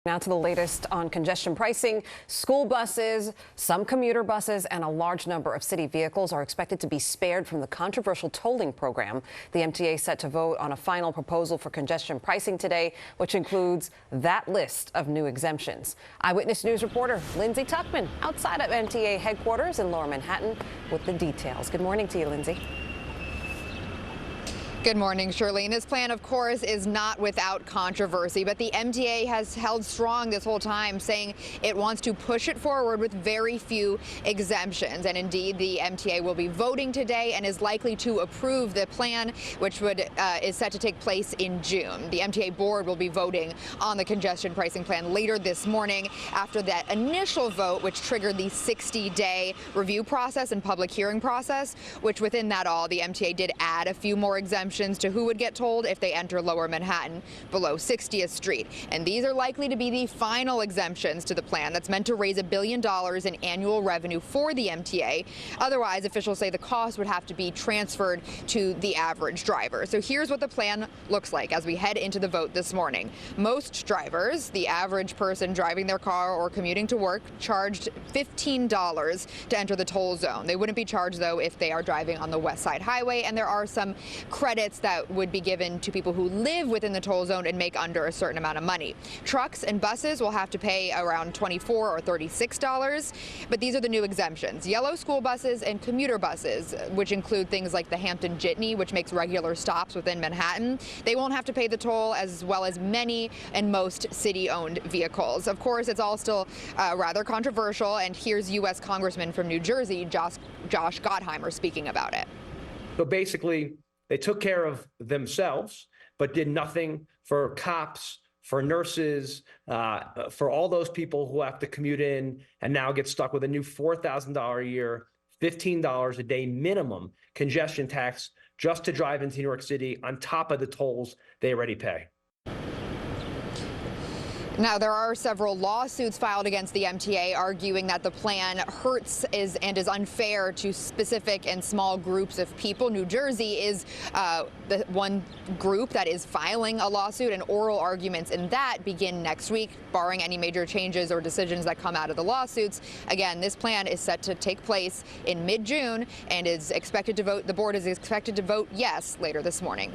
Now to the latest on congestion pricing. School buses, some commuter buses, and a large number of city vehicles are expected to be spared from the controversial tolling program. The MTA set to vote on a final proposal for congestion pricing today, which includes that list of new exemptions. Eyewitness News reporter Lindsay Tuchman outside of MTA headquarters in Lower Manhattan with the details. Good morning to you, Lindsay. Good morning, Shirlene. This plan, of course, is not without controversy, but the MTA has held strong this whole time, saying it wants to push it forward with very few exemptions. And indeed, the MTA will be voting today and is likely to approve the plan, which is set to take place in June. The MTA board will be voting on the congestion pricing plan later this morning after that initial vote, which triggered the 60-day review process and public hearing process, which within that all, the MTA did add a few more exemptions to who would get tolled if they enter Lower Manhattan below 60th Street. And these are likely to be the final exemptions to the plan that's meant to raise $1 billion in annual revenue for the MTA. Otherwise, officials say the cost would have to be transferred to the average driver. So here's what the plan looks like as we head into the vote this morning. Most drivers, the average person driving their car or commuting to work, charged $15 to enter the toll zone. They wouldn't be charged, though, if they are driving on the West Side Highway, and there are some credits that would be given to people who live within the toll zone and make under a certain amount of money. Trucks and buses will have to pay around $24 or $36, but these are the new exemptions. Yellow school buses and commuter buses, which include things like the Hampton Jitney, which makes regular stops within Manhattan, they won't have to pay the toll, as well as many and most city-owned vehicles. Of course, it's all still rather controversial, and here's U.S. Congressman from New Jersey, Josh Gottheimer, speaking about it. So basically, they took care of themselves, but did nothing for cops, for nurses, for all those people who have to commute in and now get stuck with a new $4,000 a year, $15 a day minimum congestion tax just to drive into New York City on top of the tolls they already pay. Now, there are several lawsuits filed against the MTA arguing that the plan hurts and is unfair to specific and small groups of people. New Jersey is the one group that is filing a lawsuit, and oral arguments in that begin next week, barring any major changes or decisions that come out of the lawsuits. Again, this plan is set to take place in mid-June and is expected to vote. The board is expected to vote yes later this morning.